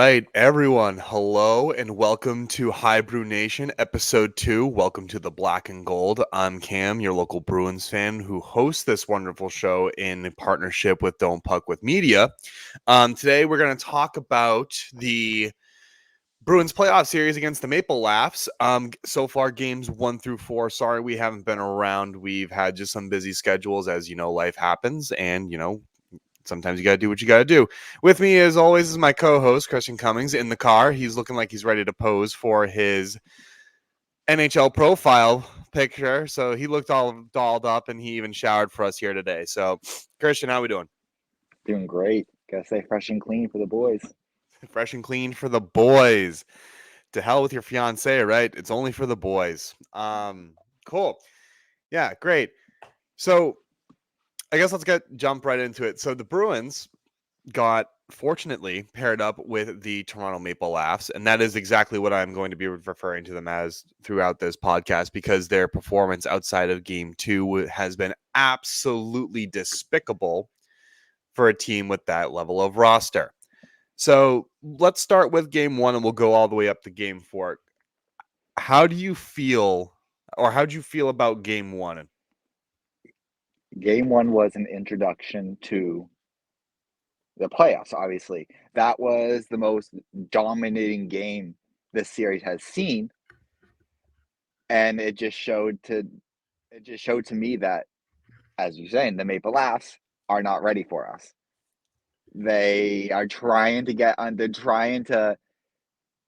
right, everyone. Hello and welcome to Hi-Bruin-Nation, episode 2. Welcome to the Black and Gold. I'm Cam, your local Bruins fan who hosts this wonderful show in partnership with tPuckWithMedia. Today, we're going to talk about the Bruins playoff series against the Maple Laughs. So far, games 1 through 4. Sorry, we haven't been around. We've had just some busy schedules, as you know, life happens, and sometimes you got to do what you got to do. With me, as always, is my co-host, Christian Cummings, in the car. He's looking like he's ready to pose for his NHL profile picture. So he looked all dolled up, and he even showered for us here today. So, Christian, how we doing? Doing great. Gotta stay fresh and clean for the boys. Fresh and clean for the boys. To hell with your fiance, right? It's only for the boys. Cool. Yeah, great. So I guess let's jump right into it. So the Bruins got fortunately paired up with the Toronto Maple Laughs, and that is exactly what I'm going to be referring to them as throughout this podcast, because their performance outside of game 2 has been absolutely despicable for a team with that level of roster. So let's start with game 1 and we'll go all the way up to game 4. How do you feel, or how do you feel about game 1? Game one was an introduction to the playoffs, obviously. That was the most dominating game this series has seen. And it just showed to me that, as you're saying, the Maple Laughs are not ready for us. They are trying to they're trying to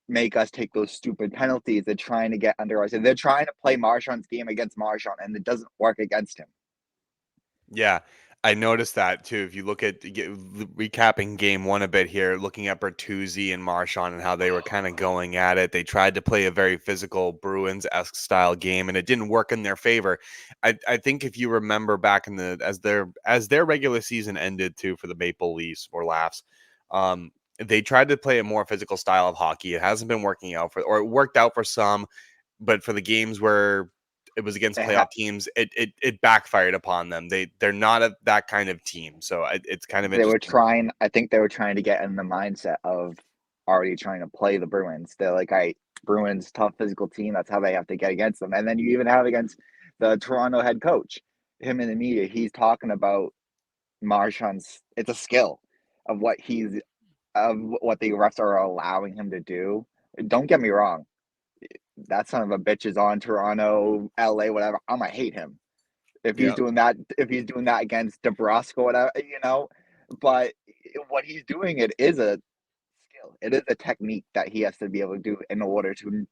make us take those stupid penalties. They're trying to get under us. And they're trying to play Marchand's game against Marchand, and it doesn't work against him. Yeah, I noticed that too. If you look at recapping game 1 a bit here, looking at Bertuzzi and Marchand and how they were kind of going at it, they tried to play a very physical Bruins-esque style game, and it didn't work in their favor. I think if you remember back in the as their regular season ended too for the Maple Leafs or Laughs, they tried to play a more physical style of hockey. It hasn't been working out or it worked out for some, but for the games where it was against They playoff teams, it backfired upon them. They're not that kind of team. So it's kind of They were interesting. trying. I think they were trying to get in the mindset of already trying to play the Bruins. They're like, "All right, Bruins, tough physical team. That's how they have to get against them." And then you even have against the Toronto head coach, him in the media. He's talking about Marchand's. It's a skill of what the refs are allowing him to do. Don't get me wrong. That son of a bitch is on Toronto, LA, whatever. I'm gonna hate him Yeah. if he's doing that against DeBrusque or whatever. But what he's doing, it is a skill. It is a technique that he has to be able to do in order to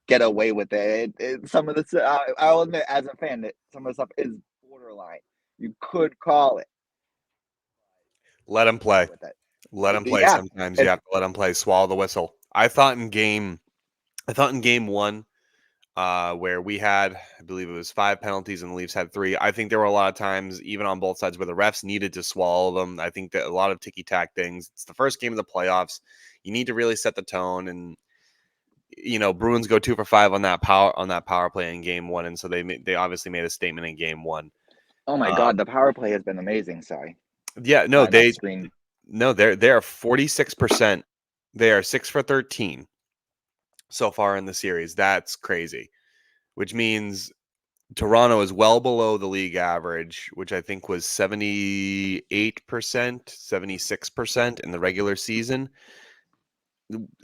get away with it. Some of this, I'll admit, as a fan, that some of the stuff is borderline. You could call it. Let him play. With it. Let him play. Yeah, Sometimes you it's have to let him play. Swallow the whistle. I thought in game 1, where we had, I believe it was 5 penalties and the Leafs had 3. I think there were a lot of times, even on both sides, where the refs needed to swallow them. I think that a lot of ticky-tack things. It's the first game of the playoffs. You need to really set the tone, and Bruins go 2 for 5 on that power play in game 1, and so they obviously made a statement in game 1. oh my Um, god, the power play has been amazing. Sorry, yeah, no, trying not to scream. they're 46%. They are 6 for 13 so far in the series. That's crazy, which means Toronto is well below the league average, which I think was 78%, 76% in the regular season.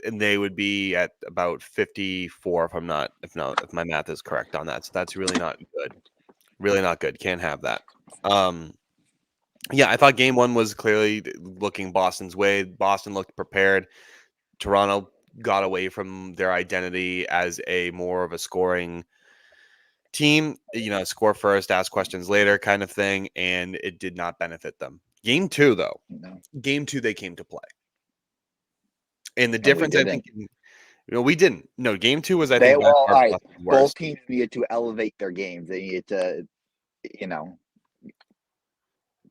And they would be at about 54 if my math is correct on that. So that's really not good. Really not good. Can't have that. Um yeah, I thought game 1 was clearly looking Boston's way. Boston looked prepared. Toronto got away from their identity as a more of a scoring team, score first, ask questions later kind of thing, and it did not benefit them. Game 2, though, No, game 2, they came to play. And the and we difference, I think, didn't. we didn't. No, game 2 was, I They think, by well, all far right. Boston's Both worst. teams needed to elevate their games. They needed to, you know,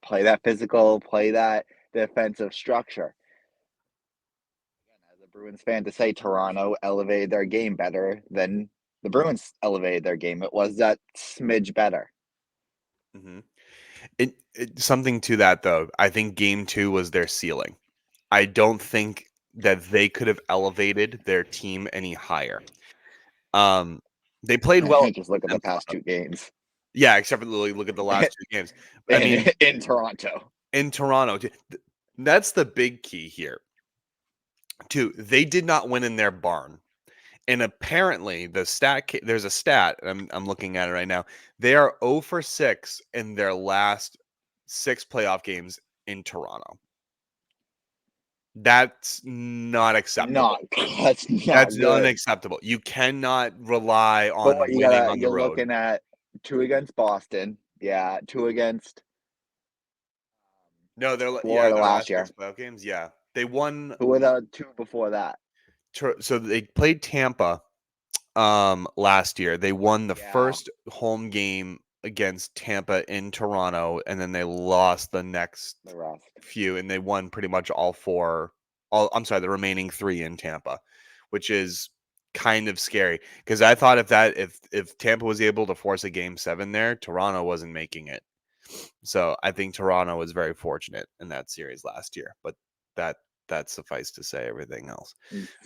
play that physical, play that defensive structure. Again, as a Bruins fan, to say Toronto elevated their game better than the Bruins elevated their game, it was that smidge better. Hmm. Something to that, though. I think game 2 was their ceiling. I don't think that they could have elevated their team any higher. They played well. Just look at the past 2 games. Yeah, except for look at the last 2 games. I mean, in Toronto. in Toronto, that's the big key here. Too, they did not win in their barn. And apparently, there's a stat. I'm looking at it right now. They are 0 for 6 in their last 6 playoff games in Toronto. That's not acceptable. That's not That's good. unacceptable. You cannot rely on But winning on the you're road. looking at 2 against Boston. Yeah, 2 against No, they're Florida their last last year. 6 playoff games. Yeah, they won. Who were the 2 before that? So they played Tampa last year. They won the first home game against Tampa in Toronto, and then they lost the next few, and they won pretty much all 4. The remaining 3 in Tampa, which is kind of scary because I thought if Tampa was able to force a game 7 there, Toronto wasn't making it. So I think Toronto was very fortunate in that series last year, but that suffice to say everything else.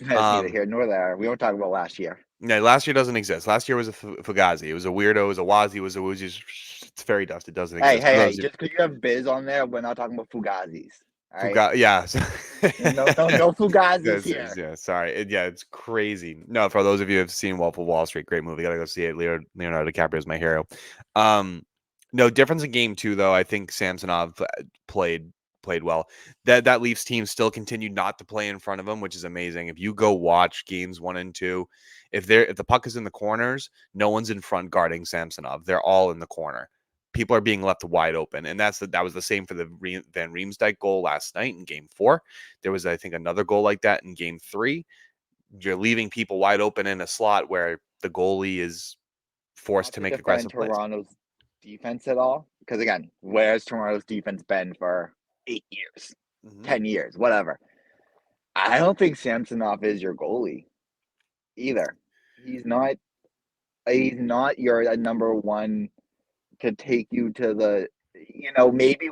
That's neither here nor there. We don't talk about last year. Yeah, last year doesn't exist. Last year was a Fugazi. It was a weirdo. It was a Wazi. It was a Woozy. It's fairy dust. It doesn't exist. Hey, just because you have Biz on there, we're not talking about Fugazis. Right? Yeah. no Fugazis here. Yeah, sorry. It's crazy. No, for those of you who have seen Wolf of Wall Street, great movie. Gotta go see it. Leonardo DiCaprio is my hero. No difference in game 2, though. I think Samsonov played well. That Leafs team still continued not to play in front of him, which is amazing. If you go watch games 1 and 2, if the puck is in the corners, no one's in front guarding Samsonov. They're all in the corner. People are being left wide open, and that was the same for the Van Riemsdyk goal last night in Game 4. There was, I think, another goal like that in Game 3. You're leaving people wide open in a slot where the goalie is forced to make aggressive plays. Toronto's defense at all? Because again, where's Toronto's defense been for 8 years, 10 years, whatever? I don't think Samsonov is your goalie either. He's not your number one to take you to the, maybe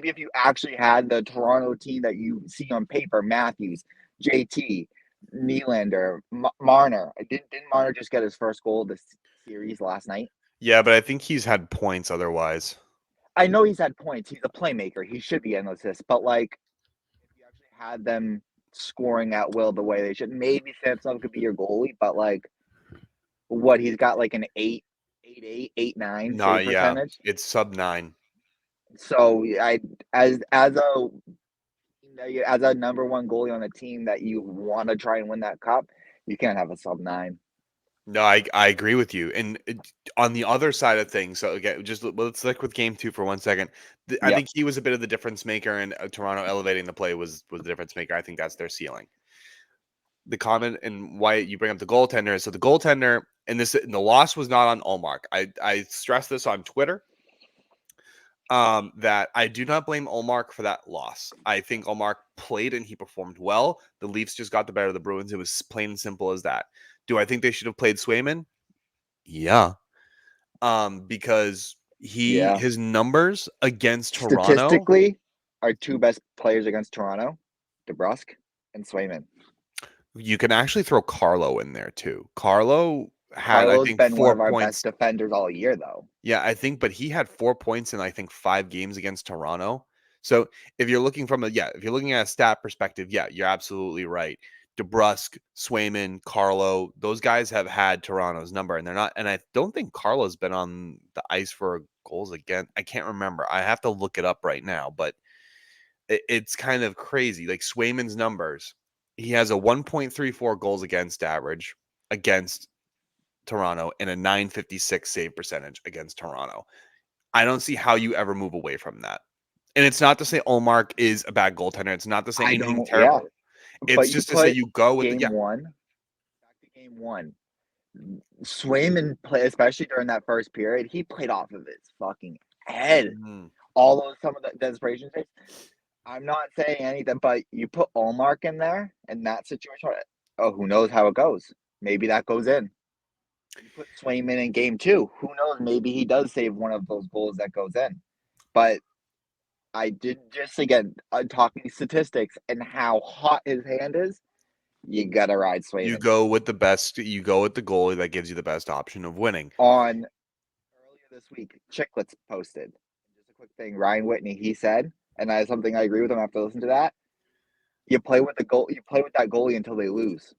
if you actually had the Toronto team that you see on paper, Matthews, JT, Nylander, Marner. Didn't Marner just get his first goal of the series last night? Yeah, but I think he's had points otherwise. I know he's had points. He's a playmaker. He should be endless assists. But, if you actually had them scoring at will the way they should, maybe Samsonov could be your goalie. But, he's got an 8.9 save percentage. It's sub 9. So as a number one goalie on a team that you want to try and win that cup, you can't have a sub 9. No, I agree with you. And on the other side of things, so again, let's stick with game 2 for 1 second. I think he was a bit of the difference maker, and Toronto elevating the play was the difference maker. I think that's their ceiling. The comment and why you bring up the goaltender. So the goaltender, and the loss was not on Ullmark. I stressed this on Twitter. That I do not blame Ullmark for that loss. I think Ullmark played and he performed well. The Leafs just got the better of the Bruins. It was plain and simple as that. Do I think they should have played Swayman? Yeah. Because his numbers against Toronto statistically are 2 best players against Toronto, DeBrusk and Swayman. You can actually throw Carlo in there too. Carlo's I think, been 4 one of our points. best defenders all year, though. Yeah, I think, but he had 4 points in I think 5 games against Toronto. So if you're looking if you're looking at a stat perspective, you're absolutely right. DeBrusk, Swayman, Carlo, those guys have had Toronto's number, and they're not. And I don't think Carlo's been on the ice for goals again. I can't remember. I have to look it up right now, but it's kind of crazy. Like Swayman's numbers, he has a 1.34 goals against average against Toronto and a 956 save percentage against Toronto. I don't see how you ever move away from that. And it's not to say Ullmark is a bad goaltender. It's not to say anything terrible. Yeah. It's just to say you go with game 1. Back to game 1. Swayman played, especially during that first period, he played off of his fucking head. Some of the desperation saves. I'm not saying anything, but you put Ullmark in there in that situation. Oh, who knows how it goes? Maybe that goes in. You put Swayman in game 2. Who knows? Maybe he does save one of those goals that goes in. But I did just again talking statistics and how hot his hand is. You gotta ride You Swayman go with the best. You go with the goalie that gives you the best option of winning. on earlier this week. Chicklets posted just a quick thing. Ryan Whitney he said, and that is something I agree with him after listening to that. You play with the goal. You play with that goalie until they lose.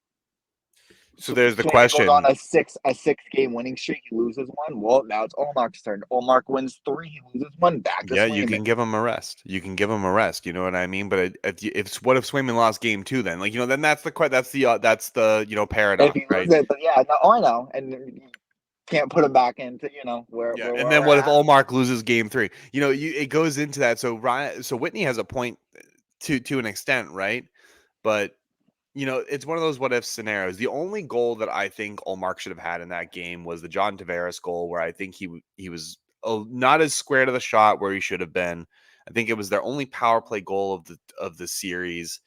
So there's the Swayman goes on question. a six game winning streak. He loses one. Well, now it's Olmark's turn. Olmark wins three. He loses one. Back to Yeah, you can Swayman. give him a rest. You can give him a rest. You know what I mean? But if what if Swayman lost game two? Then then that's the If paradox, he right? loses it, but yeah, no, I know, and you can't put him back into Yeah, where and then we're what if at. Allmark loses game three? It goes into that. So Whitney has a point to an extent, right? But it's one of those what if scenarios. The only goal that I think Allmark should have had in that game was the John Tavares goal, where I think he was not as square to the shot where he should have been. I think it was their only power play goal of the series.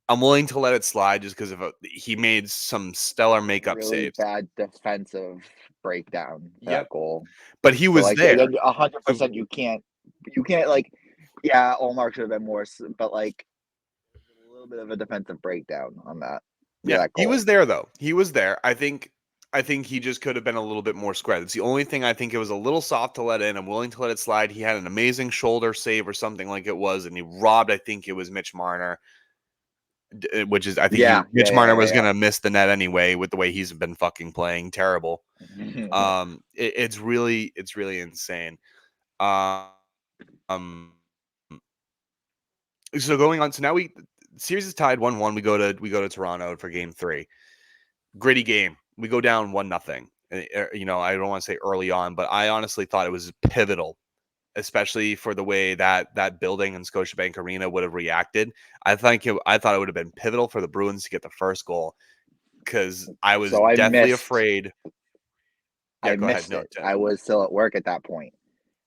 I'm willing to let it slide just because he made some stellar makeup Really saves. bad defensive breakdown for Yep, that goal. but he So was like there. 100%, you can't like, yeah, Omar should have been more, but like a little bit of a defensive breakdown on Yeah, that he goal. was there though. He was there. I think he just could have been a little bit more square. That's the only thing I think it was a little soft to let in. I'm willing to let it slide. He had an amazing shoulder save or something like it was, and he robbed. I think it was Mitch Marner, which is I think Yeah, Mitch yeah, Marner yeah, was yeah, gonna miss the net anyway with the way he's been fucking playing terrible. yeah. It's really insane. Um, so going on. So now series is tied 1-1. We go to Toronto for game three. Gritty game. We go down 1-0. I don't want to say early on, but I honestly thought it was pivotal, especially for the way that building in Scotiabank Arena would have reacted. I thought it would have been pivotal for the Bruins to get the first goal because I was So I deathly missed, afraid. Yeah, I go ahead. missed No, it. I was still at work at that point,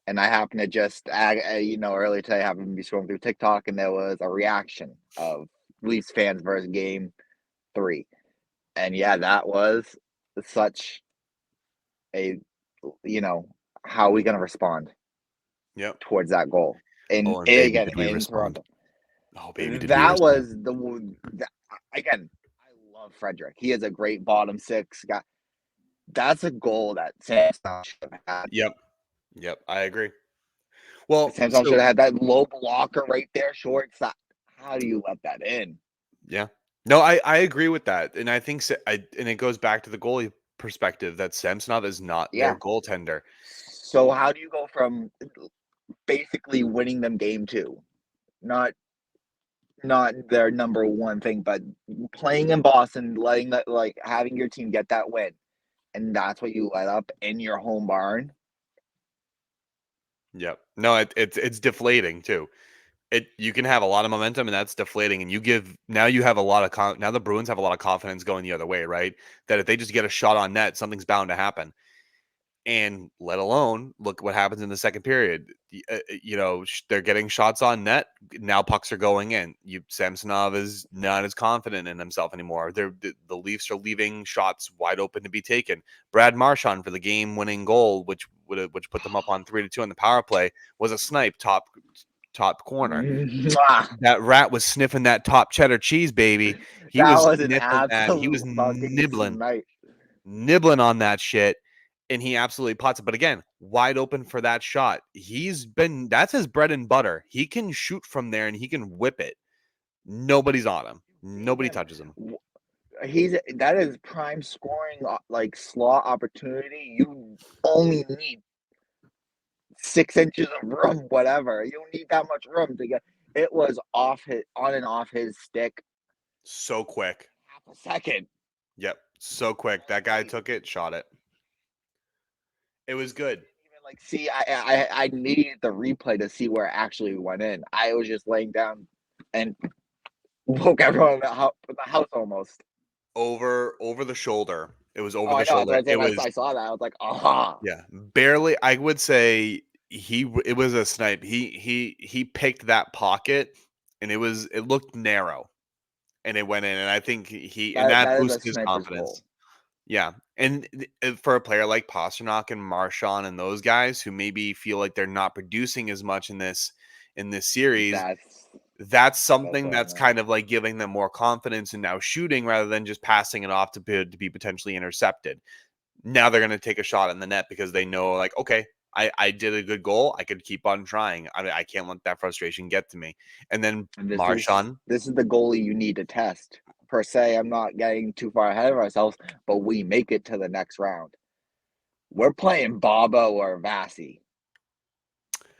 and I happened to just, earlier today, I happened to be scrolling through TikTok, and there was a reaction of Leafs fans versus Game Three, and yeah, that was such a, you know, how are we gonna respond yep. towards that goal? Oh, and baby, Again did we in respond? Toronto, Oh, baby, did we that respond? was again. I love Frederick. He is a great bottom six guy. That's a goal that Samsung should have had. Yep. Yep. I agree. Well, Samsung should so have had that low blocker right there, shortstop. How do you let that in? yeah. No, I agree with that, and I think and it goes back to the goalie perspective that Samsonov is not their Yeah. goaltender. So how do you go from basically winning them game two, not their number one thing, but playing in Boston, letting that, like, having your team get that win, and that's what you let up in your home barn. Yep. No, it's deflating too. You can have a lot of momentum and that's deflating, and you have a lot of now the Bruins have a lot of confidence going the other way, right? That if they just get a shot on net, something's bound to happen. And let alone look what happens in the second period. They're getting shots on net. Now pucks are going in. Samsonov is not as confident in himself anymore. The Leafs are leaving shots wide open to be taken. Brad Marchand for the game-winning goal, which put them up on 3-2 on the power play, was a snipe top corner. Mwah! That rat was sniffing that top cheddar cheese, baby. He That was was an sniffing that. He was absolute fucking nibbling snipe. on that shit, and he absolutely pots it. But again, wide open for that shot. That's his bread and butter. He can shoot from there and he can whip it. Nobody's on him. Seen Nobody him. touches him. That is prime scoring, like, slot opportunity. You only need 6 inches of room, whatever. You don't need that much room to get. It was on and off his stick, So quick. half a second. Yep. So quick. That guy Crazy. took it, shot it. It was good. Even like see, I needed the replay to see where it actually went in. I was just laying down and woke everyone in the house almost. Over the shoulder. It was over Oh, the I know. That's what shoulder. I'm saying. It When was I saw that, I was like, aha. yeah, barely. I would say it was a snipe. He picked that pocket and it looked narrow and it went in, and I think that That is a boosted his sniper's confidence. goal. Yeah, and for a player like Pastrnak and Marchand and those guys who maybe feel like they're not producing as much in in this series, That's that's what something I'm that's kind of like giving them more confidence in now shooting rather than just passing it off to be potentially intercepted. Now they're going to take a shot in the net because they know, like, okay, I did a good goal. I could keep on trying. I can't let that frustration get to me. And then and Marchand, this is the goalie you need to test. Per se, I'm not getting too far ahead of ourselves, but we make it to the next round. We're playing Bobo or Vasi.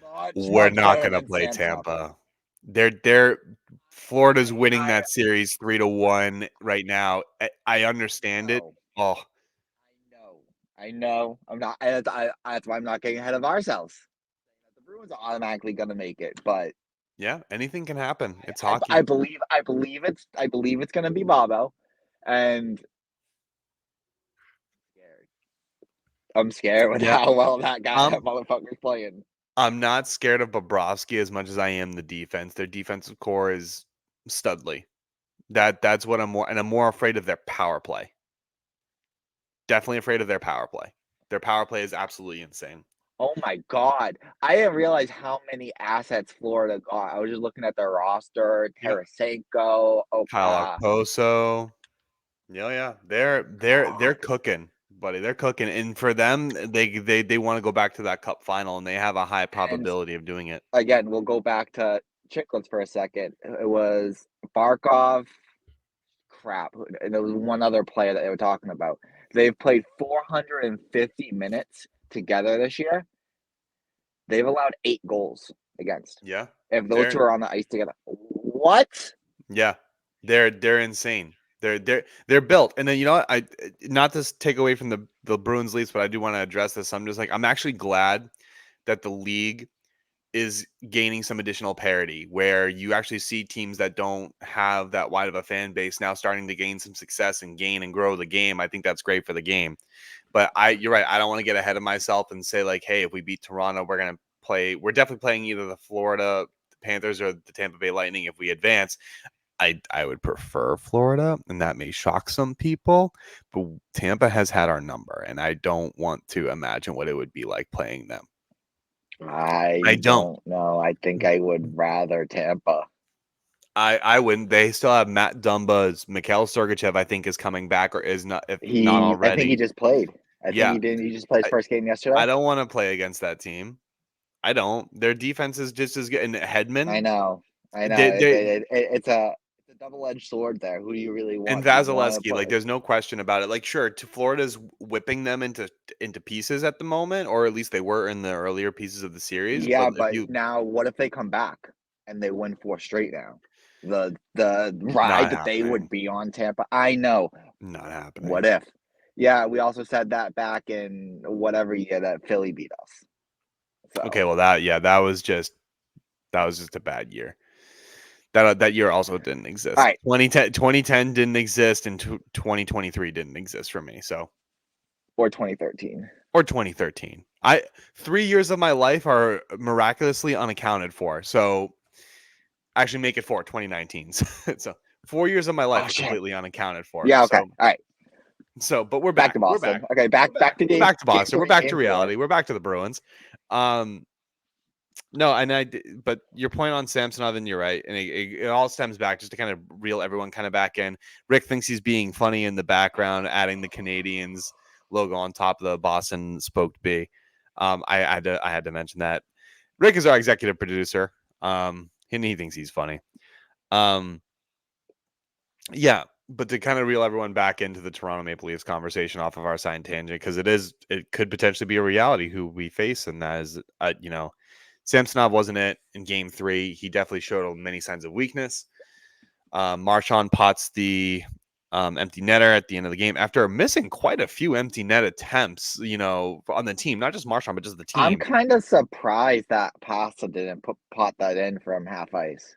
Much, we're much not better going to than play Samsonov. Tampa. They're Florida's I, winning I, that series 3-1 right now. I understand it. know. Oh, I know. I'm not. That's why I'm not getting ahead of ourselves. The Bruins are automatically going to make it, but yeah, anything can happen. It's I hockey. believe it's going to be Bobo, and I'm scared with Yeah. how well that I'm motherfucker's playing. I'm not scared of Bobrovsky as much as I am the defense. Their defensive core is studly. That's what I'm more, and I'm more afraid of their power play. Definitely afraid of their power play. Their power play is absolutely insane. Oh my god! I didn't realize how many assets Florida got. I was just looking at their roster: Yep. Tarasenko, Kyle Opa. Okposo. Yeah. They're God. cooking, buddy. They're cooking. And for them, they want to go back to that cup final and they have a high And probability of doing it. again, we'll go back to Chicklets for a second. It was Barkov. Crap. And there was one other player that they were talking about. They've played 450 minutes together this year. They've allowed 8 goals against. Yeah. If those two They're are on the ice together. What? yeah. They're insane. They're built. And then you know what? I not to take away from the Bruins leads, but I do want to address this. I'm just like I'm actually glad that the league is gaining some additional parity where you actually see teams that don't have that wide of a fan base now starting to gain some success and gain and grow the game. I think that's great for the game. But you're right. I don't want to get ahead of myself and say like, hey, if we beat Toronto, we're definitely playing either the Florida Panthers or the Tampa Bay Lightning if we advance. I would prefer Florida, and that may shock some people, but Tampa has had our number, and I don't want to imagine what it would be like playing them. I I don't. don't know. I think I would rather Tampa. I wouldn't. They still have Matt Dumba's Mikhail Sergachev, I think, is coming back or is not, if not I think he already. just played. I think Yeah. he did. He just played his I, first game I yesterday. don't want to play against that team. I don't. Their defense is just as good. And I Hedman, know. I know. they It's a double-edged sword there. Who do you really and want? Do you want to Vasilevsky, like put? there's no question about it. Like, sure, Florida's whipping them into pieces at the moment, or at least they were in the earlier pieces of the series. But Yeah, if but you now what if they come back and they win 4 straight now? The ride not that they would happening. be on Tampa. I know. Not What happening. if? Yeah, we also said that back in whatever year that Philly beat us. Okay, So, well that was just a bad year. That year also didn't all exist. right, 2010 didn't exist, and 2023 didn't exist for me. So or 2013. or 2013. 3 years of my life are miraculously unaccounted for. So actually make it 2019. So 4 years of my life Oh are shit. completely unaccounted for. Yeah. Okay. All right. But we're Back back. to We're back. Boston. Okay. We're Back back. to We're game back to game Boston. We're three, back to game four. reality. We're back to the Bruins. Um, no, but your point on Samsonov, and you're right, and it all stems back just to kind of reel everyone kind of back in. Rick thinks he's being funny in the background, adding the Canadians logo on top of the Boston spoked B. I had to mention that. Rick is our executive producer. And he thinks he's funny. Um, yeah, but to kind of reel everyone back into the Toronto Maple Leafs conversation off of our side tangent, because it could potentially be a reality who we face, and that is, Samsonov wasn't it in Game 3. He definitely showed many signs of weakness. Marchand pots the empty netter at the end of the game after missing quite a few empty net attempts, on the team, not just Marchand, but just the I'm team. kind of surprised that Pasta didn't pot that in from half ice.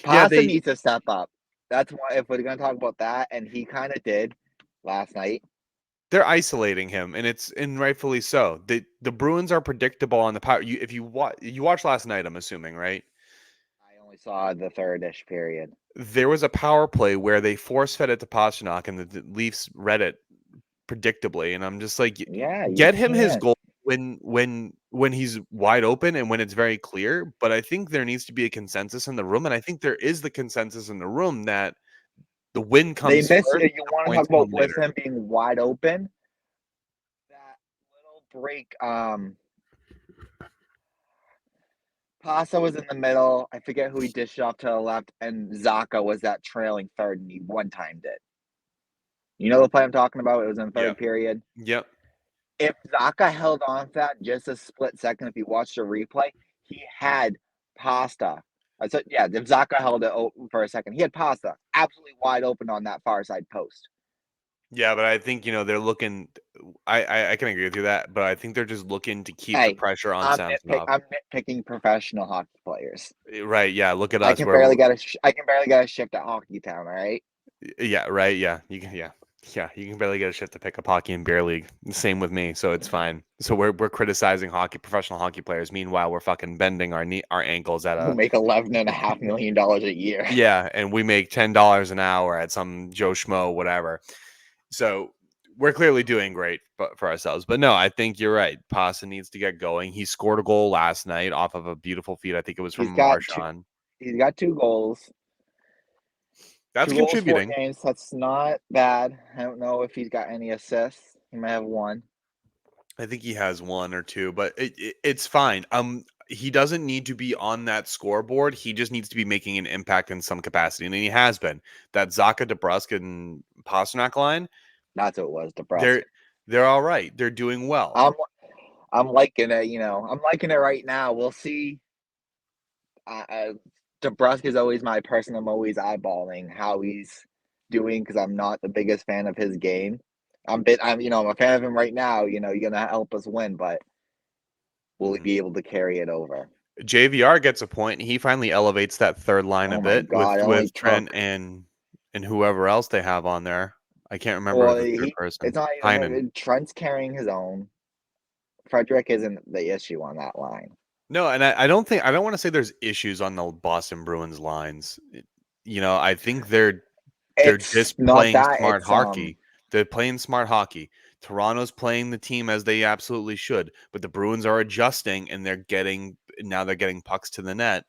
Yeah, Pasta needs to step up. That's why if we're gonna talk about that, and he kind of did last night. they're isolating him, and rightfully so. The Bruins are predictable on the power. If you watch last night, I'm assuming, right? I only saw the third-ish period. There was a power play where they force fed it to Pastrnak, and the Leafs read it predictably, and I'm just like, Yeah, you get him his can't. goal when when he's wide open and when it's very clear. But I think there needs to be a consensus in the room, and I think there is the consensus in the room that the win They comes miss first, you the want to talk points about come with later. him being wide open. That little break, Pasa was in the middle. I forget who he dished off to the left, and Zaka was that trailing third, and he one-timed it. You know the play I'm talking about? It was in the Yeah. third period. Yep. If Zaka held on to that just a split second, if you watched the replay, he had Pasta. So yeah, if Zaka held it for a second, he had Pasta absolutely wide open on that far side post. Yeah, but I think they're looking. I can agree with you that, but I think they're just looking to keep the Hey, pressure on Samsonov. I'm nitpicking professional hockey players. Right? Yeah. Look at I us. can Where barely get I can barely get a shift at Hockey Town. All right. yeah. Right. Yeah. You can. Yeah. Yeah. You can barely get a shit to pick up hockey in beer league. Same with me. So it's fine. So we're criticizing professional hockey players. Meanwhile, we're fucking bending our ankles at Who a make $11.5 million a year? yeah, and we make $10 an hour at some Joe Schmo whatever. So we're clearly doing great for ourselves. But no, I think you're right. Pasta needs to get going. He scored a goal last night off of a beautiful feed. I think it was He's from got two. Marshawn. He's got 2 goals. That's 2 goals, 4 contributing. games. That's not bad. I don't know if he's got any assists. He might have one. I think he has one or two, but it's fine. He doesn't need to be on that scoreboard. He just needs to be making an impact in some capacity, and he has been. That Zaka, DeBrusk, and Pasternak line, That's what it was. DeBrusque. they're they're all right. They're doing well. I'm I'm liking it. I'm liking it right now. We'll see. DeBrusque is always my person. I'm always eyeballing how he's doing because I'm not the biggest fan of his game. I'm a fan of him right now. You're gonna help us win, but will he Mhm. be able to carry it over? JVR gets a point. He finally elevates that third line a Oh my bit God! It only with took. Trent and whoever else they have on there. I can't remember Well, the third person. it's not Heinen. even Trent's carrying his own. Frederick isn't the issue on that line. No, and I don't want to say there's issues on the Boston Bruins lines. I think they're It's just not playing that. smart hockey. They're playing smart hockey. Toronto's playing the team as they absolutely should, but the Bruins are adjusting and they're getting pucks to the net.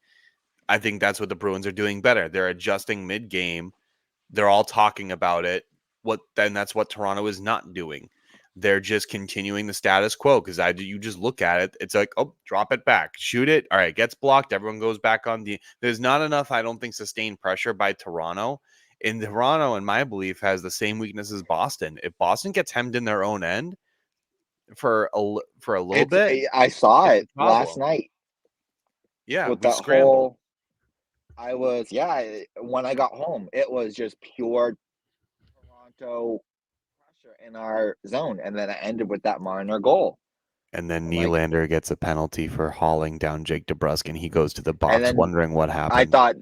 I think that's what the Bruins are doing better. They're adjusting mid-game. They're all talking about it. That's what Toronto is not doing. They're just continuing the status quo because you just look at it. It's like, oh, drop it back, shoot it. All right, gets blocked. Everyone goes back on the. There's not enough, I don't think, sustained pressure by Toronto. And Toronto, in my belief, has the same weakness as Boston. If Boston gets hemmed in their own end for a little It's bit, I saw it's it a last problem. night Yeah, with we that scrambled. whole. When I got home, it was just pure Toronto pressure in our zone, and then it ended with that Marner goal. And then I'm like, Nylander gets a penalty for hauling down Jake DeBrusk, and he goes to the and box then wondering what I happened. thought,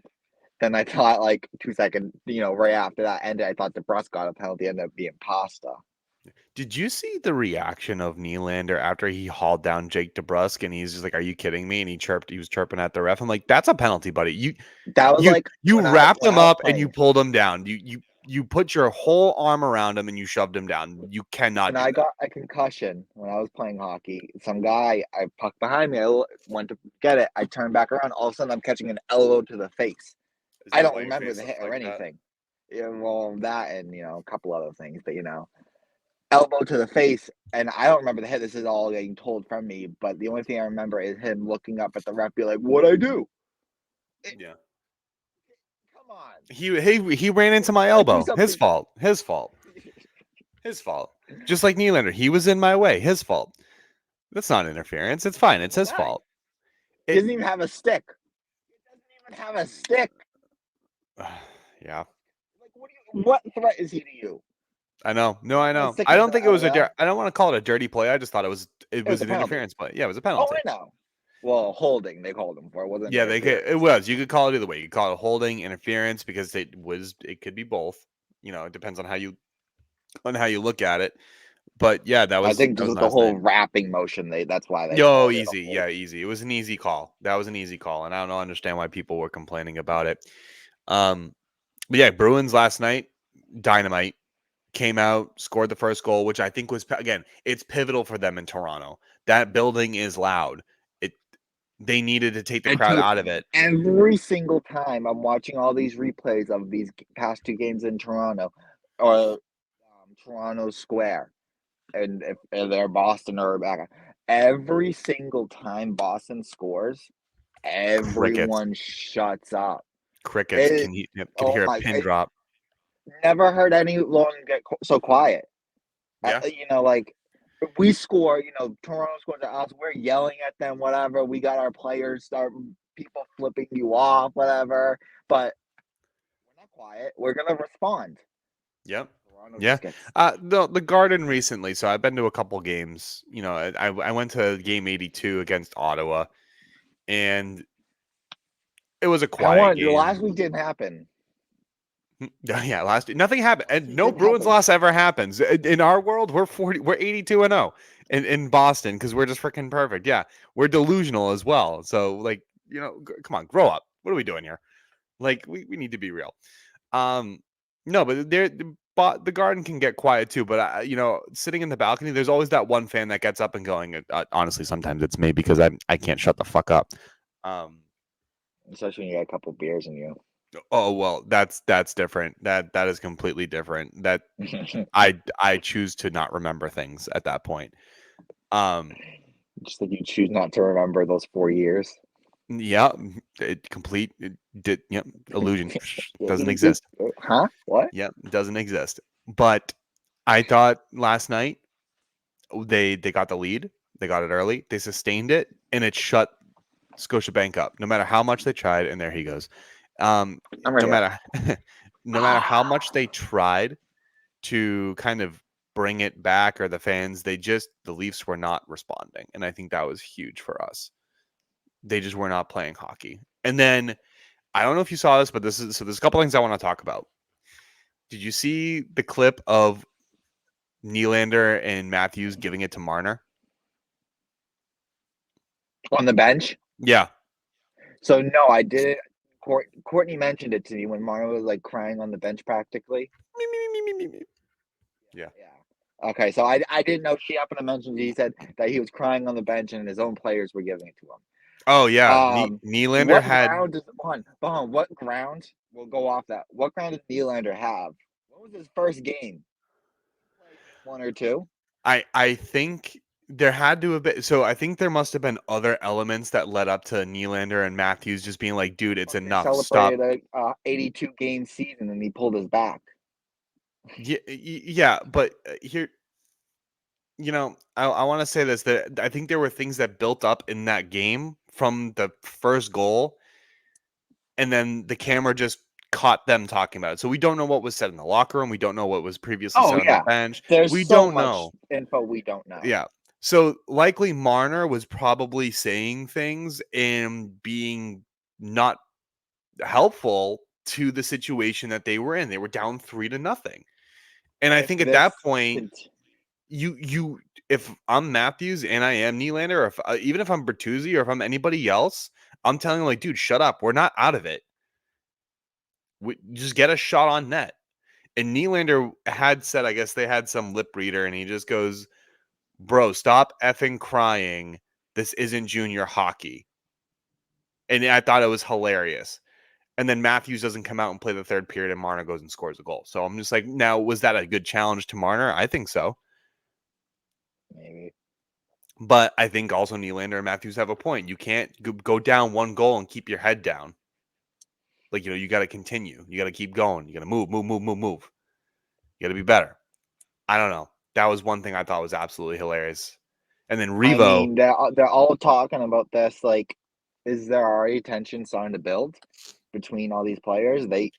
like 2 seconds, right after that ended, I thought DeBrusque got a penalty, ended up being Pasta. Did you see the reaction of Nylander after he hauled down Jake DeBrusk, and he's just like, "Are you kidding me?" And he was chirping at the ref. I'm like, "That's a penalty, buddy. You That was you like you wrapped when him I was up and you playing. pulled him down. You put your whole arm around him and you shoved him down. You cannot When do I that." got a concussion when I was playing hockey, some guy I pucked behind me. I went to get it. I turned back around. All of a sudden, I'm catching an elbow to the face. Is I that don't why your remember face the looks hit or like that? anything. Yeah, well, that and a couple other things, but elbow to the face, and I don't remember the hit. This is all getting told from me, but the only thing I remember is him looking up at the ref, be like, "What'd I do? It, Yeah. come on, He ran into if you my gotta do elbow. His something." fault. His fault. His fault. Just like Nylander, he was in my way. His fault. That's not interference. It's fine. It's Well, his that fault. he It doesn't even have a stick. He doesn't even have a stick. yeah. Like, what threat is he to you? I know. No, He's I not gonna know. stick I his don't butt think it out of was that. I don't want to call it a dirty play. I just thought it It was was a an penalty. interference play. Yeah, it was a Oh, penalty. I know. Well, holding they called him for. It wasn't Yeah, it interference. was. You could call it either way. You could call it holding, interference, because it could be both. It depends on how you look at it. But yeah, I think that just was with the last night. whole wrapping motion, that's why they Yo, called it a easy. hold. Yeah, easy. It was an easy call. That was an easy call, and I don't understand why people were complaining about it. But yeah, Bruins last night, dynamite. came out, scored the first goal, which I think was, again, it's pivotal for them in Toronto. That building is loud. It They needed to take the And crowd dude, out of it. every single time I'm watching all these replays of these past two games in Toronto, or Toronto Square, and if they're Boston or Rebecca, every single time Boston scores, Crickets, everyone shuts up. crickets. It, Can oh hear a my! pin I drop. never heard anyone get so quiet. Yeah, Like if we score, Toronto scores at us, we're yelling at them, whatever. We got our players start people flipping you off, whatever. But we're not quiet. We're gonna respond. yep, Toronto yeah. just gets. The Garden recently. So I've been to a couple games. I went to game 82 against Ottawa, and it was a I quiet want the game. last week didn't happen. Yeah, nothing happened, Last and week no didn't Bruins happen. loss ever happens in our world. We're 82-0 in Boston because we're just freaking perfect. Yeah, we're delusional as well. So like, come on, grow up. What are we doing here? Like, we need to be real. Um, no, but the Garden can get quiet too. But sitting in the balcony, there's always that one fan that gets up and going. Honestly, sometimes it's me because I can't shut the fuck up. Um, Especially when you got a couple beers in you. oh well, that's different. That is completely different. That I choose to not remember things at that point. Um, Just like you choose not to remember those 4 years. yeah, yep, illusion doesn't exist. Huh? What? Yep, doesn't exist. But I thought last night they got the lead. They got it early. They sustained it, and it shut Scotiabank up. No matter how much they tried, and there he goes. I'm right No here. matter no matter how much they tried to kind of bring it back, or the Leafs were not responding, and I think that was huge for us. They just were not playing hockey. And then I don't know if you saw this, but there's a couple things I want to talk about. Did you see the clip of Nylander and Matthews giving it to Marner? On the bench. Yeah. So no, I didn't. Courtney mentioned it to me when Marno was like crying on the bench practically. Me, me, me, me, me, me. Yeah. Yeah. Okay, so I didn't know she happened to mention he said that he was crying on the bench and his own players were giving it to him. Oh yeah. Nylander What had ground does hold on, what ground? We'll go off that. What ground does Nylander have? What was his first game? Like one or two? I think there had to have been, so I think there must have been other elements that led up to Nylander and Matthews just being like, dude, it's But they enough. Stop. celebrated a 82 game season and he pulled his back. Yeah, yeah, but here, I want to say this, that I think there were things that built up in that game from the first goal, and then the camera just caught them talking about it. So we don't know what was said in the locker room. We don't know what was previously Oh said on the yeah. bench. There's We so don't much know. info we don't know. Yeah. So likely Marner was probably saying things and being not helpful to the situation that they were in. They were down 3-0. And I If think at this that point, you if I'm Matthews and I am Nylander, or even if I'm Bertuzzi or if I'm anybody else, I'm telling you, like, dude, shut up. We're not out of it. We just get a shot on net. And Nylander had said, I guess they had some lip reader, and he just goes, "Bro, stop effing crying. This isn't junior hockey." And I thought it was hilarious. And then Matthews doesn't come out and play the third period, and Marner goes and scores a goal. So I'm just like, now, was that a good challenge to Marner? I think so. maybe. But I think also Nylander and Matthews have a point. You can't go down one goal and keep your head down. Like, you got to continue. You got to keep going. You got to move, move, move, move, move. You got to be better. I don't know. That was one thing I thought was absolutely hilarious. And then I Revo, mean, they're all talking about this. Like, is there already tension starting to build between all these players? They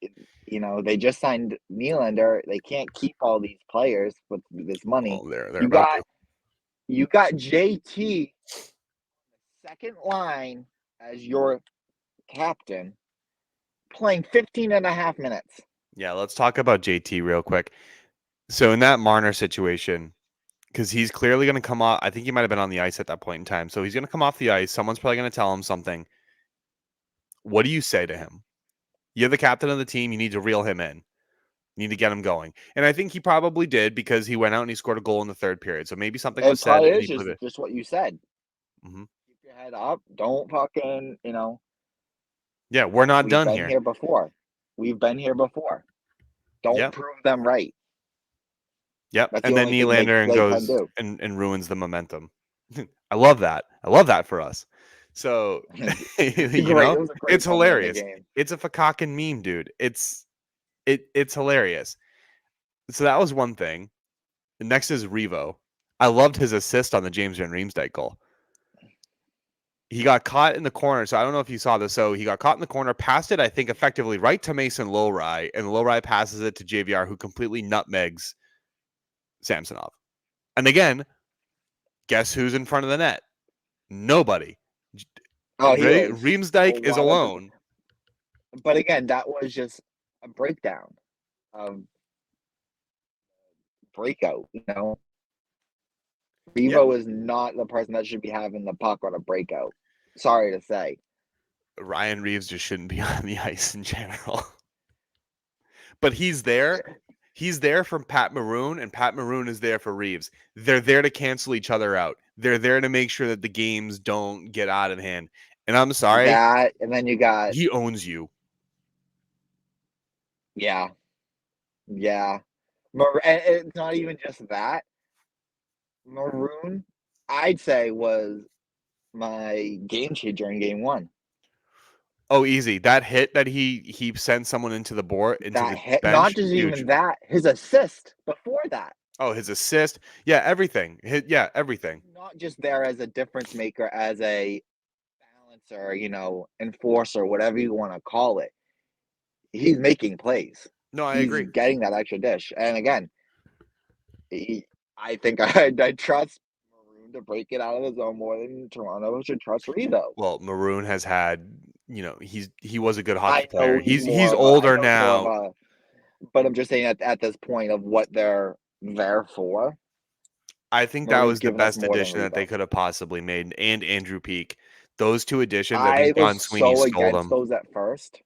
just signed Nylander. They can't keep all these players with this money. well, they're You about got to. you got JT second line as your captain playing 15 and a half minutes. Yeah, let's talk about JT real quick. So in that Marner situation, because he's clearly going to come off, I think he might have been on the ice at that point in time. So he's going to come off the ice. Someone's probably going to tell him something. What do you say to him? You're the captain of the team. You need to reel him in. Need to get him going. And I think he probably did because he went out and he scored a goal in the third period. So maybe something was It said probably and is he put it. just what you said. Mhm. Keep your head up. Don't fucking, Yeah, we're not we've done been here. here before. We've been here before. Don't Yep. prove them right. Yep. That's the And then only thing Nylander and they can goes do. and ruins the momentum. I love that. I love that for us. So, you Great. know, It was a great it's moment in the hilarious. game. It's a fucking meme, dude. It's hilarious. So that was one thing. The next is Revo. I loved his assist on the James Van Riemsdyk goal. He got caught in the corner. So I don't know if you saw this. So he got caught in the corner, passed it, I think, effectively right to Mason Lowry, and Lowry passes it to JVR, who completely nutmegs Samsonov. And again, guess who's in front of the net? Nobody. Oh, he was. Riemsdyk is Well, alone. but again, that was just a breakdown of breakout. Yeah, Revo is not the person that should be having the puck on a breakout. Sorry to say. Ryan Reeves just shouldn't be on the ice in general. But he's there. He's there from Pat Maroon, and Pat Maroon is there for Reeves. They're there to cancel each other out. They're there to make sure that the games don't get out of hand. And I'm sorry, That, and then you got, he owns you. yeah. And it's not even just that. Maroon, I'd say, was my game changer in game one. Oh, easy. That hit that he sent someone into the board into That the hit, not bench, just huge. even that, his assist before that. Oh, his assist. Yeah, everything. Yeah, everything. Not just there as a difference maker, as a balancer, enforcer, whatever you want to call it. He's making plays. No, I He's agree. getting that extra dish. And again, I think I trust Maroon to break it out of the zone more than Toronto should trust Revo. Well, Maroon has had, he was a good hockey I know player. He's I older know he's more of now. a, but I'm just saying at this point of what they're there for, I think that Maroon's was the given us best more than addition that they Revo. could have possibly made, and Andrew Peak. Those two additions, I I think was Don Sweeney so stole against them. those at first.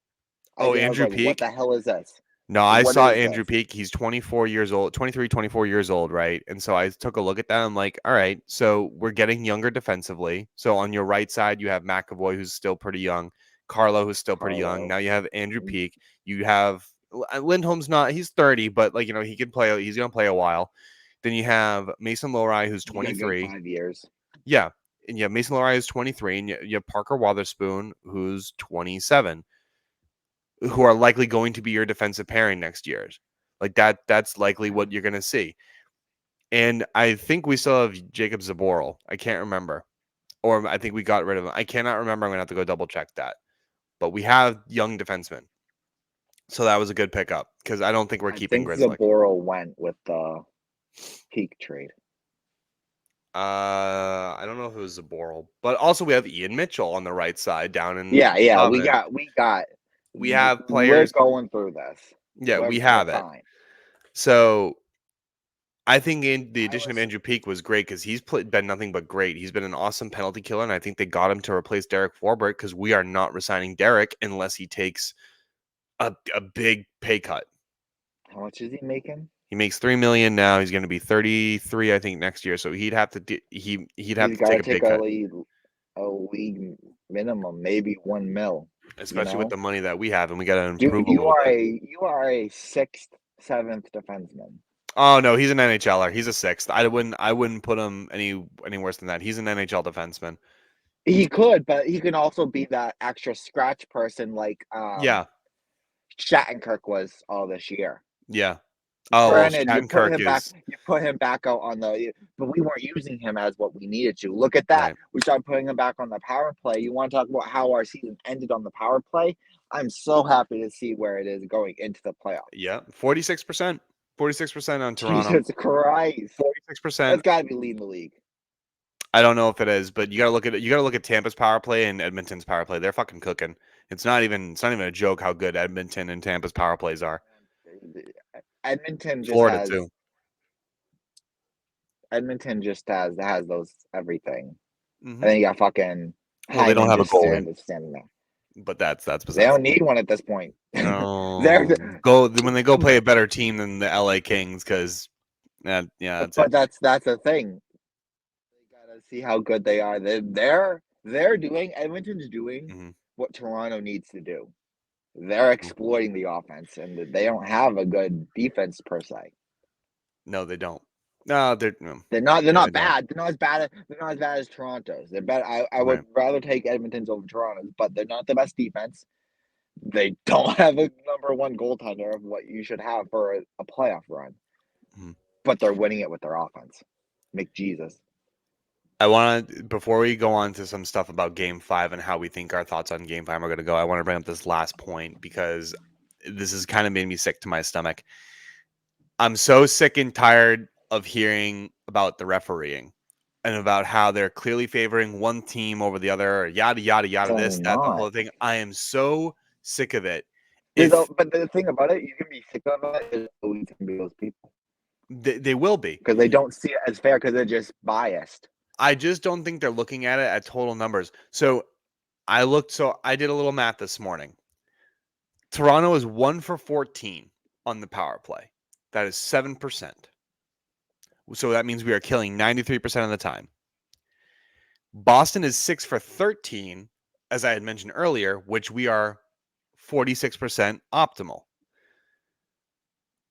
Oh, I was Andrew like, what Peak? the hell is this? No, I What saw is Andrew this? Peak. He's 24 years old, 23, 24 years old, right? And so I took a look at that. I'm like, all right, so we're getting younger defensively. So on your right side, you have McAvoy, who's still pretty young, Carlo, who's still pretty young. Carlo. Now you have Andrew Peak. You have Lindholm's not, he's 30, but like, he can play, he's going to play a while. Then you have Mason Lowry, who's You got a good 23. 5 years. Yeah. And you have Mason Lowry, who's 23. And you have Parker Wotherspoon, who's 27, who are likely going to be your defensive pairing next year. Like that's likely what you're going to see. And I think we still have Jacob Zaboral. I can't remember. Or I think we got rid of him. I cannot remember. I'm going to have to go double check that. But we have young defensemen. So that was a good pickup because I don't think we're I keeping think Grizzly. Zaboral went with the Peak trade. I don't know if it was Zaboral, but also we have Ian Mitchell on the right side down in Yeah. Providence. We have We're players. going through this. Yeah, we We're have it. fine. So I think the addition of was Andrew Peak was great because he's been nothing but great. He's been an awesome penalty killer, and I think they got him to replace Derek Forbert because we are not resigning Derek unless he takes a big pay cut. How much is he making? He makes $3 million now. He's going to be 33, I think, next year. So he'd have to he'd have He's to got take to a take big cut, a league minimum, maybe 1 mil. especially with the money that we have, and we got to Dude, improve a little bit. you are a sixth, seventh defenseman. Oh no, he's an NHLer. He's a sixth. I wouldn't put him any worse than that. He's an NHL defenseman. He could, but he can also be that extra scratch person like Yeah, Shattenkirk was all this year. yeah. Oh well, Granted, Shattenkirk is you put him back out on but we weren't using him as what we needed to. Look at that. right. We started putting him back on the power play. You want to talk about how our season ended on the power play? I'm so happy to see where it is going into the playoffs. Yeah, 46%. 46% on Toronto. Jesus Christ. 46%. That's got to be leading the league. I don't know if it is, but you gotta look at it. You gotta look at Tampa's power play and Edmonton's power play. They're fucking cooking. It's not even a joke how good Edmonton and Tampa's power plays are. Edmonton just Florida has too. those everything. Mm-hmm. And then you got fucking Well, they don't Hyman have a just goalie. standing there. But that's They besides don't need one at this point. They're, no go when they go play a better team than the LA Kings because yeah, that's it. but that's the thing. They gotta see how good they are. They're doing Edmonton's doing Mm-hmm. what Toronto needs to do. They're exploiting the offense, and they don't have a good defense per se. No, they don't. No, they're no. They're not. They're Yeah, not they don't. bad. They're not as bad. They're not as bad as Toronto's. They're better. I would Right. rather take Edmonton's over Toronto's, but they're not the best defense. They don't have a number one goaltender of what you should have for a playoff run, Mm-hmm. but they're winning it with their offense. McJesus. I want to, before we go on to some stuff about Game 5 and how we think our thoughts on Game 5 are going to go, I want to bring up this last point because this has kind of made me sick to my stomach. I'm so sick and tired of hearing about the refereeing and about how they're clearly favoring one team over the other, or yada, yada, yada, They're this, that, the not. whole thing. I am so sick of it. But the thing about it, you can be sick of it. There's always going to be those people They will be. because they don't see it as fair because they're just biased. I just don't think they're looking at it at total numbers. So I did a little math this morning. Toronto is 1 for 14 on the power play. That is 7%. So that means we are killing 93% of the time. Boston is 6 for 13, as I had mentioned earlier, which we are 46% optimal,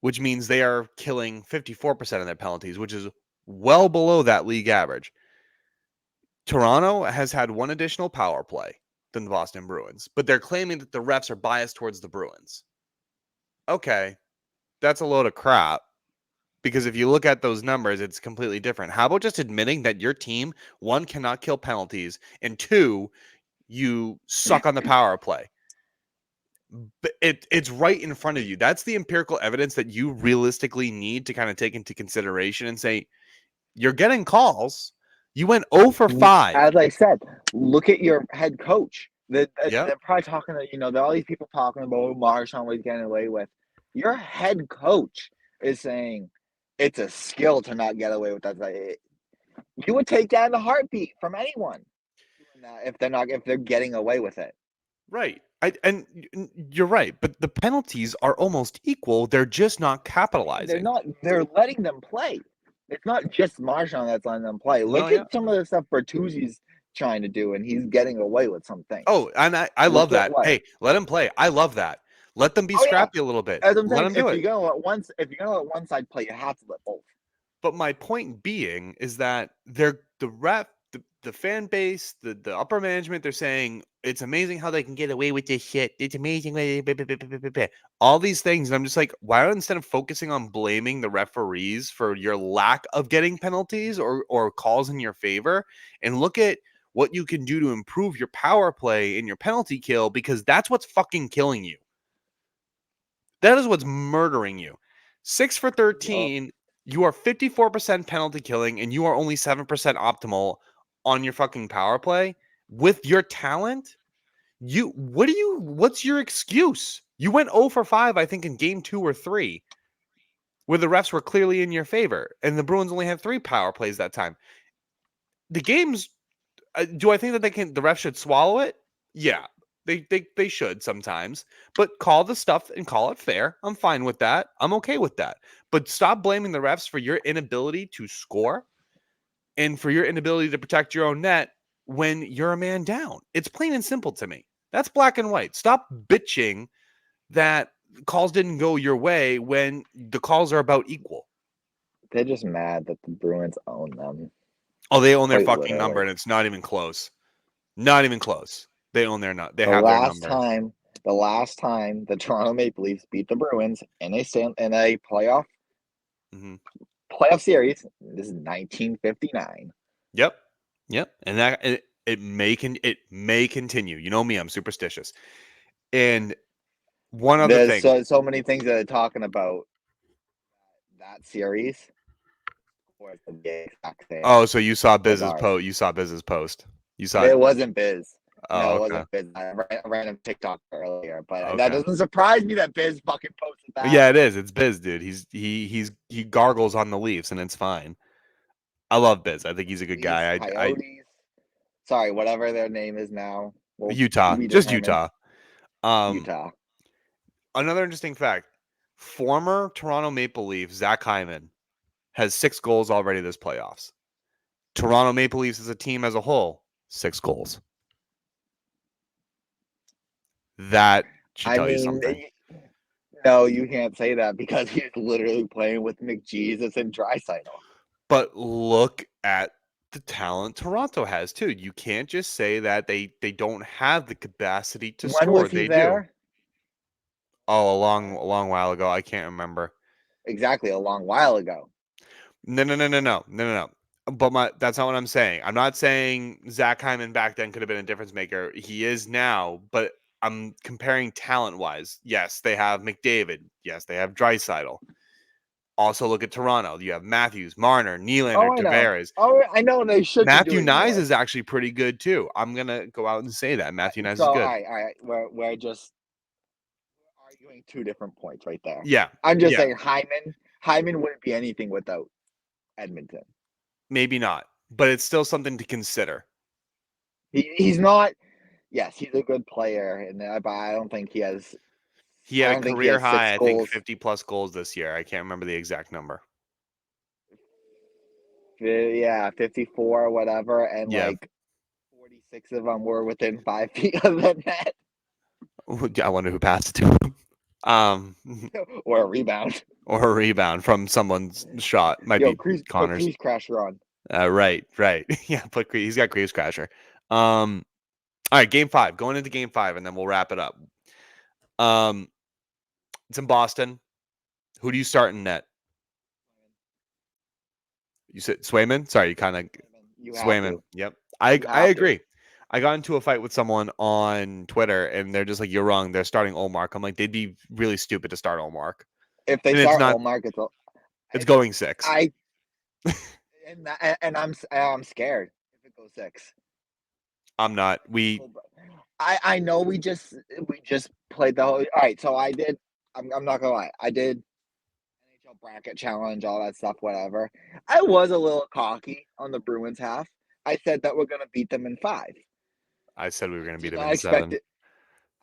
which means they are killing 54% of their penalties, which is well below that league average. Toronto has had one additional power play than the Boston Bruins, but they're claiming that the refs are biased towards the Bruins. Okay, that's a load of crap. Because if you look at those numbers, it's completely different. How about just admitting that your team, one, cannot kill penalties, and two, you suck on the power play? But it's right in front of you. That's the empirical evidence that you realistically need to kind of take into consideration and say, you're getting calls. You went 0 for 5. As I said, look at your head coach. They're Yep. probably talking there are all these people talking about Marchand was getting away with. Your head coach is saying it's a skill to not get away with that. You would take that in a heartbeat from anyone if they're getting away with it. Right. And you're right, but the penalties are almost equal. They're just not capitalizing. They're not. They're letting them play. It's not just Marchand that's letting them play. Look at some of the stuff Bertuzzi's trying to do, and he's getting away with some things. Oh, and I love that. Hey, let him play. I love that. Let them be scrappy a little bit. As I'm let saying, them do if it. you're gonna let one side play, you have to let both. But my point being is that they're the fan base, the upper management, they're saying it's amazing how they can get away with this shit. It's amazing. All these things. And I'm just like, why don't instead of focusing on blaming the referees for your lack of getting penalties or calls in your favor, and look at what you can do to improve your power play and your penalty kill, because that's what's fucking killing you. That is what's murdering you. 6 for 13. You are 54% penalty killing, and you are only 7% optimal on your fucking power play. With your talent, what's your excuse? You went 0 for 5, I think, in game 2 or 3, where the refs were clearly in your favor, and the Bruins only had 3 power plays that time. The games, do I think that the refs should swallow it? Yeah. They should sometimes, but call the stuff and call it fair. I'm fine with that. I'm okay with that. But stop blaming the refs for your inability to score and for your inability to protect your own net when you're a man down. It's plain and simple to me. That's black and white. Stop bitching that calls didn't go your way when the calls are about equal. They're just mad that the Bruins own them. Oh, they own their fucking number, and it's not even close. Not even close. They own their nut. They have their number. The last time the Toronto Maple Leafs beat the Bruins in a playoff series, this is 1959. Yep, and that it may continue. You know me, I'm superstitious. And one other thing, so many things that are talking about that series. Oh, so you saw Biz's post. You saw Biz's post. You saw it wasn't Biz. Oh, no, it okay. wasn't Biz. I ran a TikTok earlier, but that doesn't surprise me that Biz fucking posted that. Yeah, it is. It's Biz, dude. He gargles on the Leafs, and it's fine. I love Biz. I think he's a good guy. Coyotes. Sorry, whatever their name is now. Utah. Just Utah. Utah. Another interesting fact: former Toronto Maple Leaf Zach Hyman has 6 goals already this playoffs. Toronto Maple Leafs as a team as a whole, 6 goals. That should I tell you mean, something. no, you can't say that because he's literally playing with McJesus and Draisaitl. But look at the talent Toronto has too. You can't just say that they don't have the capacity to When score. was he They do. there? Oh, a long while ago. I can't remember. Exactly, a long while ago. No. But that's not what I'm saying. I'm not saying Zach Hyman back then could have been a difference maker. He is now, but I'm comparing talent wise. Yes, they have McDavid. Yes, they have Draisaitl. Also, look at Toronto. You have Matthews, Marner, Nylander, Oh, I know. Tavares. Oh, I know they should be Matthew doing Nyes more. is actually pretty good too. I'm gonna go out and say that Matthew Nyes So, is all good. right, all right. We're just arguing 2 different points right there. Yeah, I'm just yeah, saying Hyman wouldn't be anything without Edmonton. maybe not, but it's still something to consider. He's not. Yes, he's a good player, but I don't think he has. He I had a don't think he career has six high, I think, goals. 50 plus goals this year. I can't remember the exact number. Yeah, 54 or whatever, and Yeah, like 46 of them were within 5 feet of the net I wonder who passed it to him. or a rebound. Or a rebound from someone's shot. Might Yo, be put Connor's. Crease Crasher on. Right. Yeah, he's got Graves Crasher. All right, game 5. Going into game 5, and then we'll wrap it up. It's in Boston. Who do you start in net? You said Swayman? Sorry, you kind of You have Swayman. to. Yep. You I have to. agree. I got into a fight with someone on Twitter, and they're just like, "You're wrong. They're starting Olmark." I'm like, they'd be really stupid to start Olmark, If they and it's start not. Olmark, It's going 6. I I'm scared if it goes 6. I'm not. I know we just played the whole. All right, so I did. I'm not gonna lie. I did NHL bracket challenge, all that stuff, whatever. I was a little cocky on the Bruins half. I said that we're gonna beat them in 5. I said we were I going to beat did them not in expect 7. it.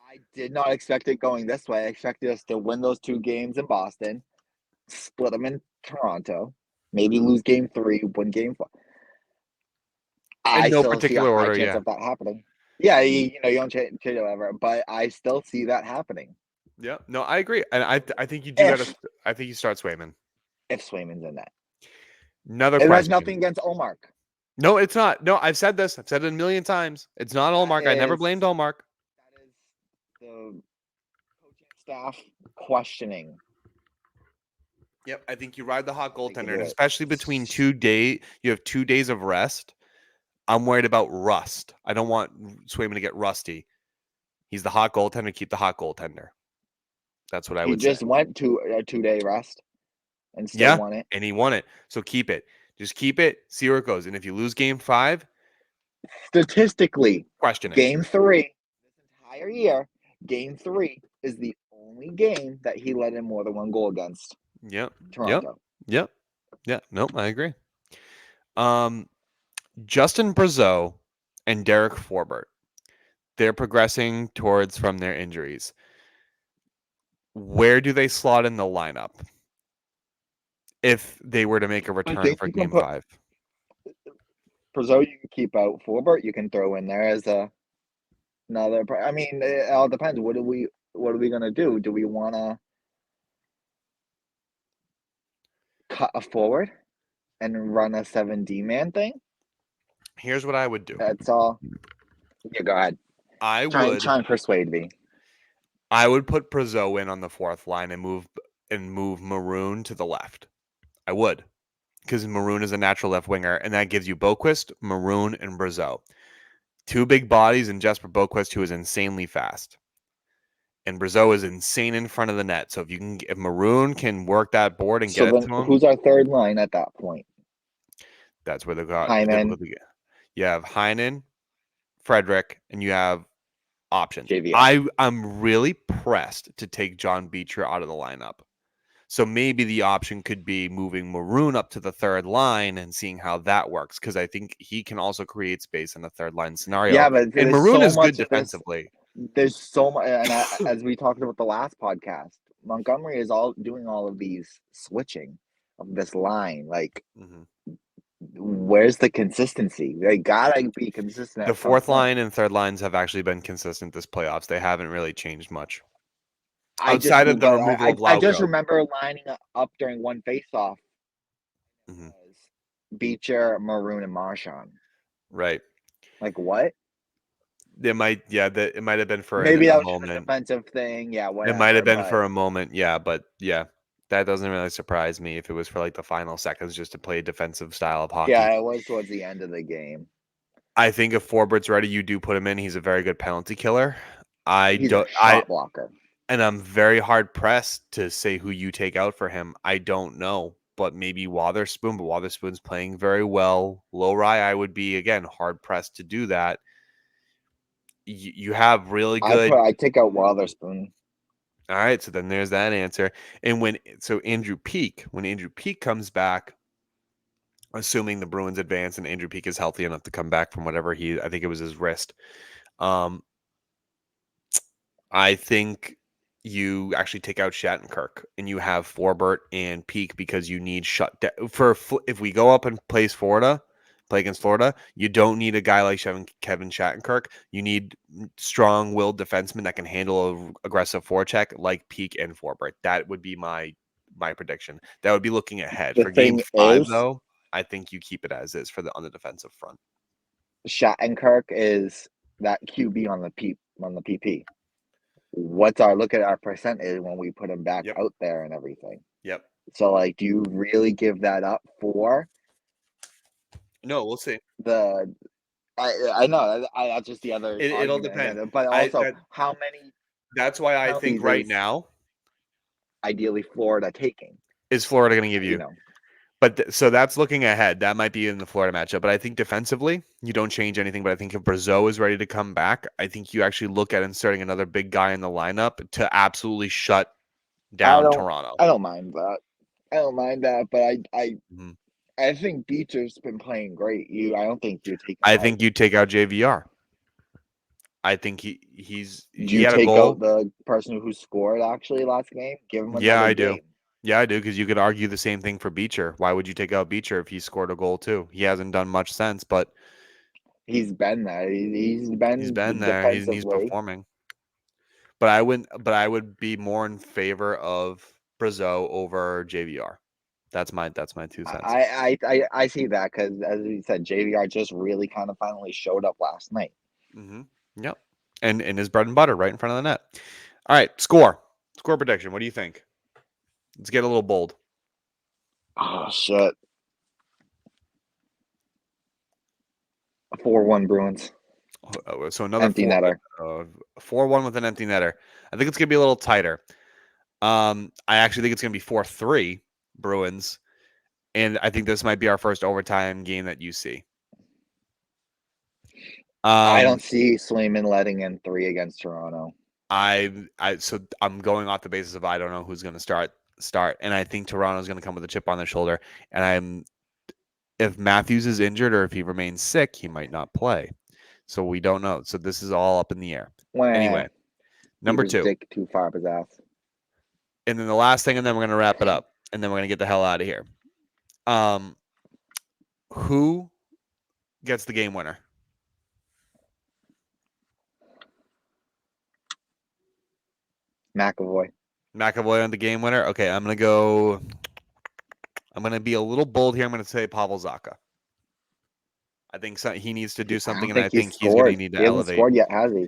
I did not expect it going this way. I expected us to win those 2 games in Boston, split them in Toronto, maybe lose game 3, win game 4. In I no still see a particular high order. chance Yeah. of that happening. Yeah, you know, you don't change whatever, but I still see that happening. Yeah. No, I agree, and I think you do got to. If I think you start Swayman. Swayman's in that. Another It has question. nothing against Omar. No, it's not. No, I've said this. I've said it a million times. It's not That Allmark. I never is blamed Allmark. that is the coaching staff questioning Yep, I think you ride the hot if they can goaltender, do and it. especially between 2 days, you have 2 days of rest. I'm worried about rust. I don't want Swayman to get rusty. He's the hot goaltender. Keep the hot goaltender. That's what I He would say. just went to a 2-day rest and still Yeah, won it. and he won it. So keep it. Just keep it. See where it goes. And if you lose game 5, Statistically, question it. game 3 this entire year, game 3 is the only game that he let in more than 1 goal against Yep. Yep. Toronto. Yep. Yeah. Nope. I agree. Justin Brazeau and Derek Forbert. They're progressing towards from their injuries. Where do they slot in the lineup if they were to make a I return think for you can game put 5? Brazeau, you can keep out. Forbert, you can throw in there as another. I mean, it all depends. What are we gonna do? Do we want to cut a forward and run a 7D man thing? Here's what I would do. That's all. Yeah, go ahead. I Try would and persuade me. put Brazeau in on the 4th line and move Maroon to the left. I would, because Maroon is a natural left winger, and that gives you Boquist, Maroon, and Brazeau. 2 big bodies, and Jesper Boquist, who is insanely fast. And Brazeau is insane in front of the net. So if Maroon can work that board and So get it then, to him, who's our third line at that point? that's where they got. Hyman, You have Heinen, Frederick, and you have options. JVR. I'm really pressed to take John Beecher out of the lineup. So maybe the option could be moving Maroon up to the 3rd line and seeing how that works, because I think he can also create space in the 3rd line scenario. Yeah, but And there's Maroon so is good much. defensively. there's so much, and as we talked about the last podcast, Montgomery is all doing all of these switching of this line. Like, where's the consistency? They gotta be consistent The at some fourth point. line and third lines have actually been consistent this playoffs. They haven't really changed much I just, outside of the but removal of I just Lauko. remember lining up during one faceoff Mhm. was Beecher, Maroon, and Marchand. Right. Like what? It might, yeah, it might have been for Maybe a that was just a moment. defensive thing. Yeah, It might have whatever. been But for a moment, yeah, but yeah, that doesn't really surprise me if it was for like the final seconds just to play a defensive style of hockey. yeah, it was towards the end of the game. I think if Forbert's ready, you do put him in. He's a very good penalty killer. I He's a don't, I, shot blocker. and I'm very hard pressed to say who you take out for him. I don't know, but maybe Wotherspoon, but Wotherspoon's playing very well. Lowry, I would be again hard pressed to do that. You have really good. I take out Wotherspoon. All right, so then there's that answer. And when Andrew Peak, when Andrew Peak comes back, assuming the Bruins advance and Andrew Peak is healthy enough to come back from whatever I think it was his wrist. I think you actually take out Shattenkirk and you have Forbert and Peak because you need shut down if we go up and play against Florida, you don't need a guy like Kevin Shattenkirk. You need strong-willed defensemen that can handle an aggressive forecheck like Peak and Forbert. That would be my prediction. That would be looking ahead. The For game thing 5, is, though, I think you keep it as is on the defensive front. Shattenkirk is that QB on the PP. Look at our percentage when we put him back Yep. out there and everything. Yep. So like, do you really give that up for? No, we'll see. I know that's just the other It'll argument, depend. but also how many That's why I think penalties right is now ideally Florida taking? is Florida going to give You you. know, But so that's looking ahead. That might be in the Florida matchup. But I think defensively, you don't change anything. But I think if Brazeau is ready to come back, I think you actually look at inserting another big guy in the lineup to absolutely shut down Toronto. I don't mind that. I don't mind that, but Mhm. I think Beecher's been playing great. I don't think you take. I think you take out JVR. I think he Do you had a take out goal. the person who scored actually last game? Give him Yeah, another I do. game. Yeah, I do, because you could argue the same thing for Beecher. Why would you take out Beecher if he scored a goal too? He hasn't done much since, but He's been there. He's he's been been there. He's defensively. performing. But I would be more in favor of Brazeau over JVR. That's my 2 cents. I see that because, as you said, JVR just really kind of finally showed up last night. Mm-hmm. Yep. And his bread and butter right in front of the net. All right, score prediction. What do you think? Let's get a little bold. Oh shit! 4-1 Bruins. So another Empty netter. 4-1 with an empty netter. I think it's gonna be a little tighter. I actually think it's gonna be 4-3 Bruins, and I think this might be our first overtime game that you see. I don't see Swayman letting in 3 against Toronto. So I'm going off the basis of I don't know who's going to start, and I think Toronto's going to come with a chip on their shoulder. And if Matthews is injured or if he remains sick, he might not play. So we don't know. So this is all up in the air. Anyway, number Keep his 2, dick too far up his ass. and then the last thing, and then we're going to wrap it up, and then we're going to get the hell out of here. Who gets the game winner? McAvoy on the game winner. Okay, I'm going to be a little bold here. I'm going to say Pavel Zacha. I think he needs to do I something, don't and I think he think he's going to scored. need to He hasn't elevate. scored yet, has he?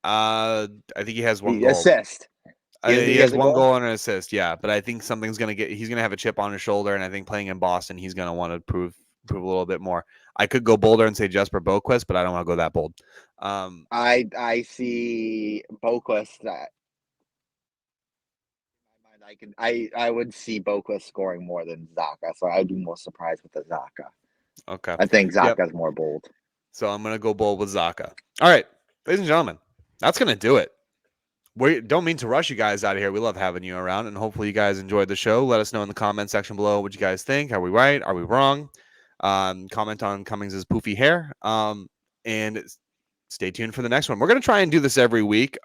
I think he has one He goal. assist. He has one goal and an assist, yeah. But I think he's going to have a chip on his shoulder, and I think playing in Boston, he's going to want to prove a little bit more. I could go bolder and say Jesper Boquist, but I don't want to go that bold. I see Boquist that. I would see Boquist scoring more than Zacha, so I'd be more surprised with the Zacha. Okay. I think Zaka's more bold. So I'm going to go bold with Zacha. All right, ladies and gentlemen, that's going to do it. We don't mean to rush you guys out of here. We love having you around, and hopefully you guys enjoyed the show. Let us know in the comment section below what you guys think. Are we right? Are we wrong? Comment on Cummings' poofy hair. And stay tuned for the next one. We're going to try and do this every week.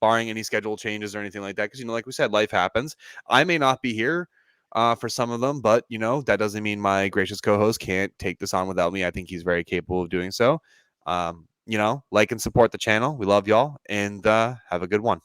Barring any schedule changes or anything like that, because like we said, life happens. I may not be here for some of them, but that doesn't mean my gracious co-host can't take this on without me. I think he's very capable of doing so. Like and support the channel. We love y'all, and have a good one.